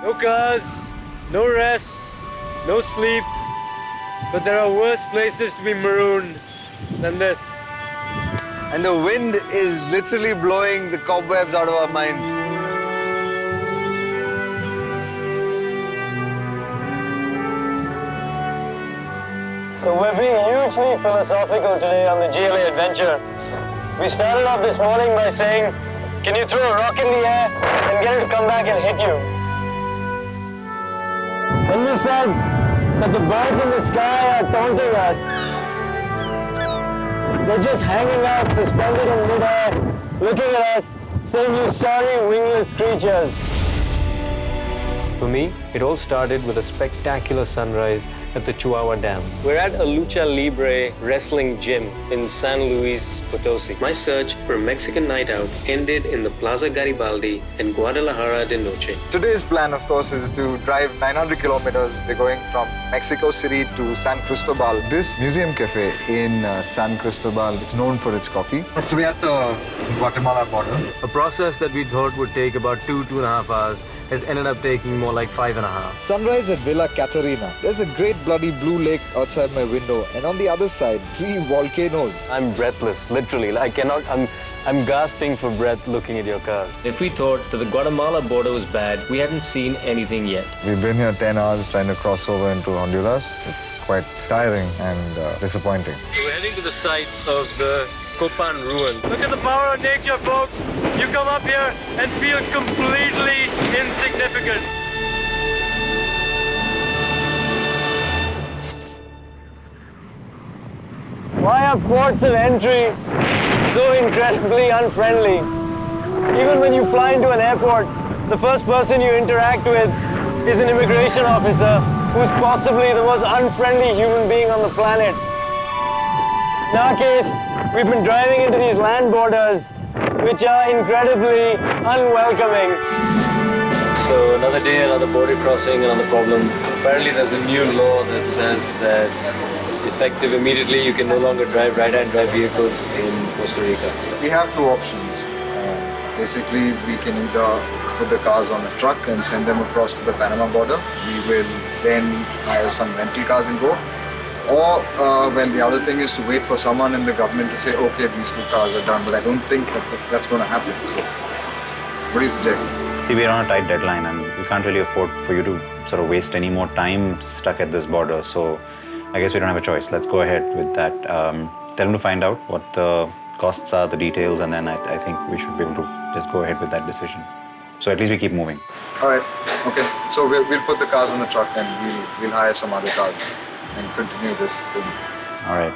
No cars, no rest, no sleep. But there are worse places to be marooned than this. And the wind is literally blowing the cobwebs out of our minds. So we're being hugely philosophical today on the GLA adventure. We started off this morning by saying, can you throw a rock in the air and get it to come back and hit you? Then we said that the birds in the sky are taunting us. They're just hanging out, suspended in midair, looking at us, saying, you sorry wingless creatures. For me, it all started with a spectacular sunrise at the Chihuahua Dam. We're at a lucha libre wrestling gym in San Luis Potosi. My search for a Mexican night out ended in the Plaza Garibaldi in Guadalajara de Noche. Today's plan, of course, is to drive 900 kilometers. We're going from Mexico City to San Cristobal. This museum cafe in San Cristobal, it's known for its coffee. So we're at the Guatemala border. A process that we thought would take about 2.5 hours has ended up taking more like 5.5. Sunrise at Villa Catarina. There's a great bloody blue lake outside my window, and on the other side, 3 volcanoes. I'm breathless, literally. I cannot, I'm gasping for breath looking at your cars. If we thought that the Guatemala border was bad, we hadn't seen anything yet. We've been here 10 hours trying to cross over into Honduras. It's quite tiring and disappointing. So we're heading to the site of the Copan ruin. Look at the power of nature, folks. You come up here and feel completely insignificant. Why are ports of entry so incredibly unfriendly? Even when you fly into an airport, the first person you interact with is an immigration officer who's possibly the most unfriendly human being on the planet. In our case, we've been driving into these land borders, which are incredibly unwelcoming. So another day, another border crossing, another problem. Apparently there's a new law that says that effective immediately, you can no longer drive right-hand drive vehicles in Costa Rica. We have 2 options. Basically, we can either put the cars on a truck and send them across to the Panama border. We will then hire some rental cars and go. Or, well, the other thing is to wait for someone in the government to say, okay, these 2 cars are done. But I don't think that's going to happen. So, what do you suggest? See, we're on a tight deadline and we can't really afford for you to sort of waste any more time stuck at this border. So, I guess we don't have a choice. Let's go ahead with that. Tell them to find out what the costs are, the details, and then I think we should be able to just go ahead with that decision. So at least we keep moving. All right. Okay. So we'll put the cars on the truck and we'll hire some other cars and continue this thing. All right.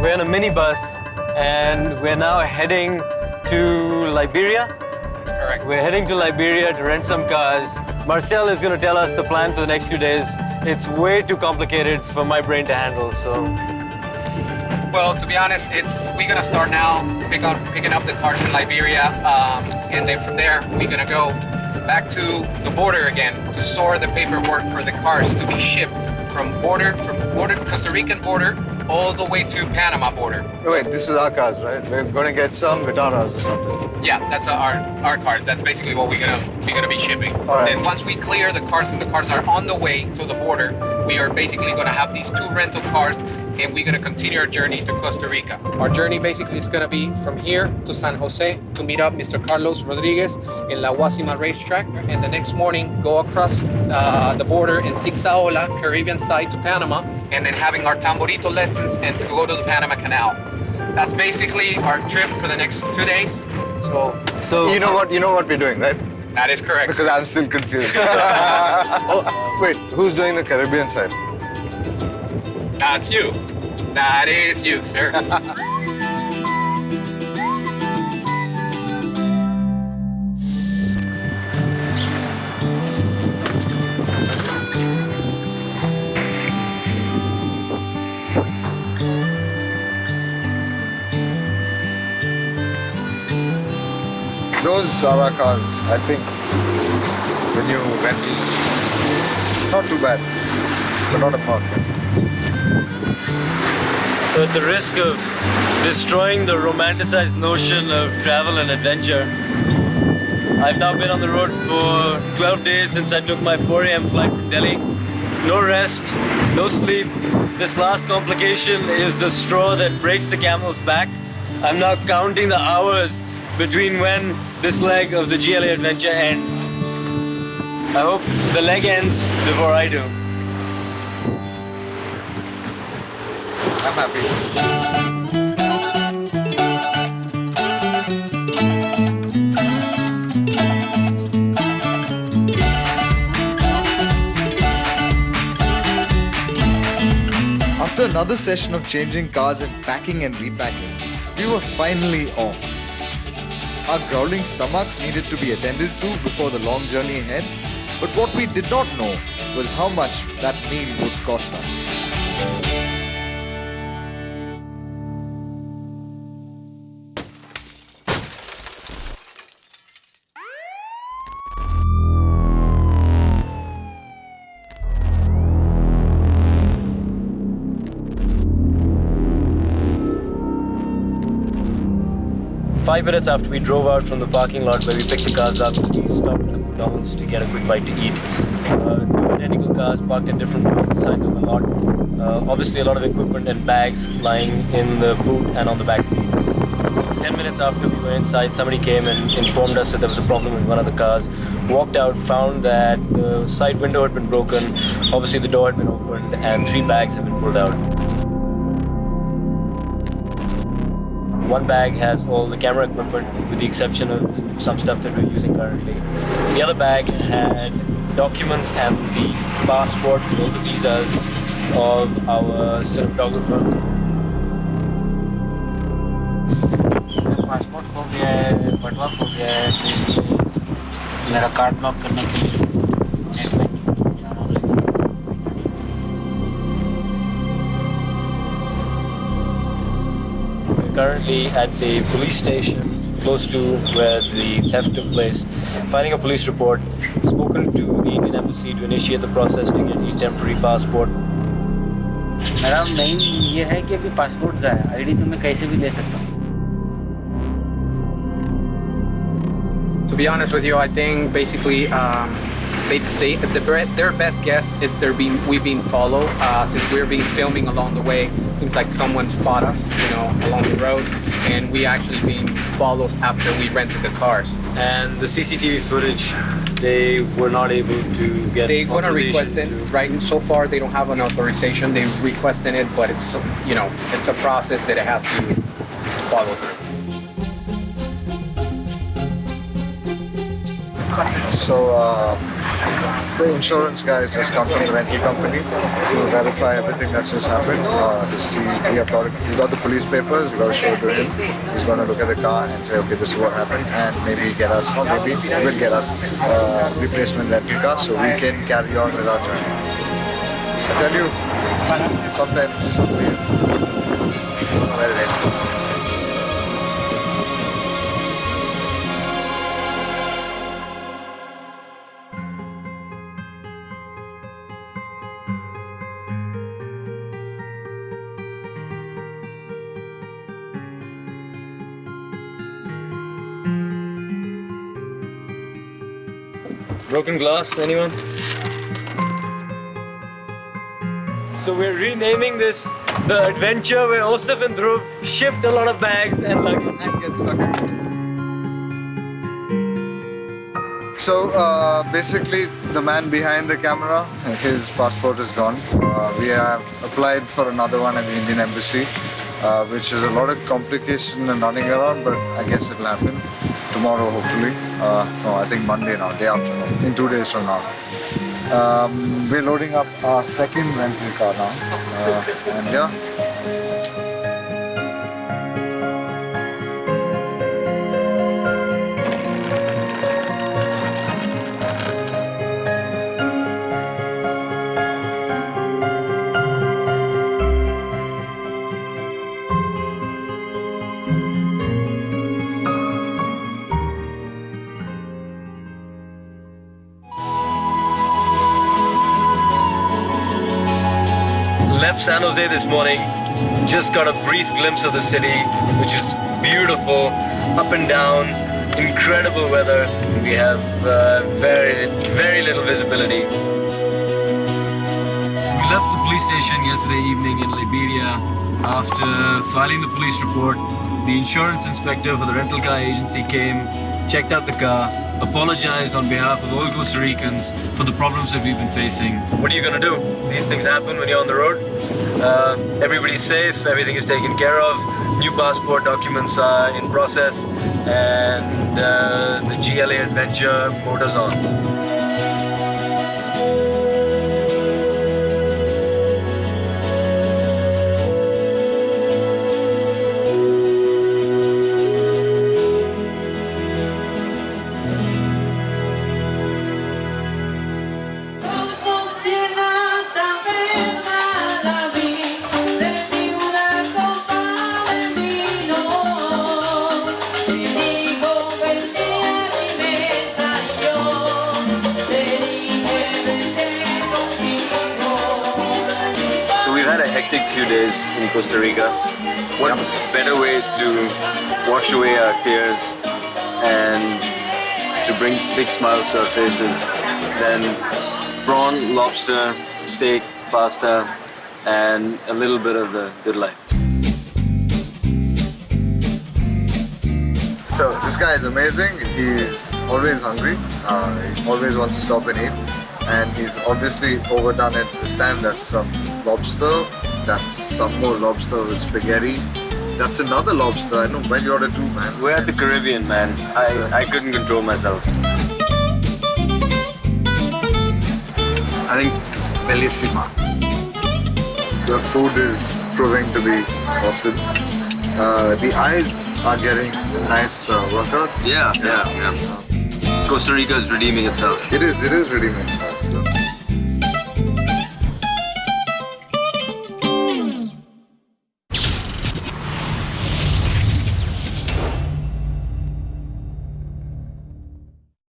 We're in a minibus and we're now heading to Liberia. Correct. We're heading to Liberia to rent some cars. Marcel is going to tell us the plan for the next 2 days. It's way too complicated for my brain to handle, so. Well, to be honest, we're gonna start now, picking up the cars in Liberia, and then from there we're gonna go back to the border again to sort the paperwork for the cars to be shipped from Costa Rican border all the way to Panama border. Wait, this is our cars, right? We're going to get some without us or something. Yeah, that's our cars. That's basically what we're gonna be shipping. All right. Then once we clear the cars and the cars are on the way to the border, we are basically gonna have these 2 rental cars, and we're gonna continue our journey to Costa Rica. Our journey basically is gonna be from here to San Jose to meet up Mr. Carlos Rodriguez in La Guasima racetrack, and the next morning go across the border in Zigzaola, Caribbean side to Panama, and then having our tamborito lessons and to go to the Panama Canal. That's basically our trip for the next 2 days. So You know what we're doing, right? that is correct. Because I'm still confused. Oh, wait, who's doing the Caribbean side? That's you. That is you, sir. Those are our cars, I think. The new rental. Not too bad. It's a lot of fun. So at the risk of destroying the romanticized notion of travel and adventure, I've now been on the road for 12 days since I took my 4 a.m. flight from Delhi. No rest, no sleep. This last complication is the straw that breaks the camel's back. I'm now counting the hours between when this leg of the GLA adventure ends. I hope the leg ends before I do. I'm happy. After another session of changing cars and packing and repacking, we were finally off. Our growling stomachs needed to be attended to before the long journey ahead, but what we did not know was how much that meal would cost us. Five minutes after we drove out from the parking lot where we picked the cars up, we stopped at McDonald's to get a quick bite to eat. 2 identical cars parked at different sides of the lot. Obviously a lot of equipment and bags lying in the boot and on the back seat. 10 minutes after we were inside, somebody came and informed us that there was a problem with one of the cars. Walked out, found that the side window had been broken, obviously the door had been opened, and 3 bags had been pulled out. One bag has all the camera equipment with the exception of some stuff that we're using currently. The other bag had documents and the passport with all the visas of our cinematographer. Passport खो गया है, बटवा खो गया है, तो इसलिए मेरा कार्ड ब्लॉक करने के लिए नेट बैंकिंग जाना लगेगा। We're currently at the police station close to where the theft took place, filing a police report, spoken to the Indian Embassy to initiate the process to get a temporary passport. मेरा main ये है कि अभी passport का है, ID तो मैं कैसे भी ले सकता हूँ। To be honest with you, I think basically their best guess is we've been followed since we're being filming along the way. Seems like someone spot us, along the road, and we actually being followed after we rented the cars. And the CCTV footage, they were not able to get They're gonna request authorization it. Right so far, they don't have an authorization. They've requested it, but it's it's a process that it has to follow through. So the insurance guys just come from the rental company to verify everything that's just happened. To see we got the police papers, we got to show it to him. He's going to look at the car and say, okay, this is what happened, and maybe get us, or maybe he will get us replacement rental car so we can carry on with our journey. I tell you, sometimes some ways, where it ends. Broken glass, anyone? So we're renaming this the adventure where Osif and Dhruv shift a lot of bags and luggage. And get stuck in. So basically, the man behind the camera, his passport is gone. We have applied for another one at the Indian Embassy, which is a lot of complication and running around, but I guess it'll happen tomorrow, hopefully. No, I think Monday now, day after now, in 2 days from now. We're loading up our second rental car now, and yeah. Left San Jose this morning, just got a brief glimpse of the city, which is beautiful, up and down, incredible weather. We have very little visibility. We left the police station yesterday evening in Liberia after filing the police report. The insurance inspector for the rental car agency came, checked out the car, apologized on behalf of all Costa Ricans for the problems that we've been facing. What are you gonna do? These things happen when you're on the road. Everybody's safe, everything is taken care of. New passport documents are in process, and the GLA adventure motors on. Hectic few days in Costa Rica. What better way to wash away our tears and to bring big smiles to our faces than prawn, lobster, steak, pasta, and a little bit of the good life. So this guy is amazing. He's always hungry. He always wants to stop and eat. And he's obviously overdone it this time. That's some lobster. That's some more lobster with spaghetti. That's another lobster. I know, why do you order two, man? We're at the Caribbean, man. I couldn't control myself. I think bellissima. The food is proving to be awesome. The eyes are getting a nice workout. Yeah. Costa Rica is redeeming itself. It is redeeming.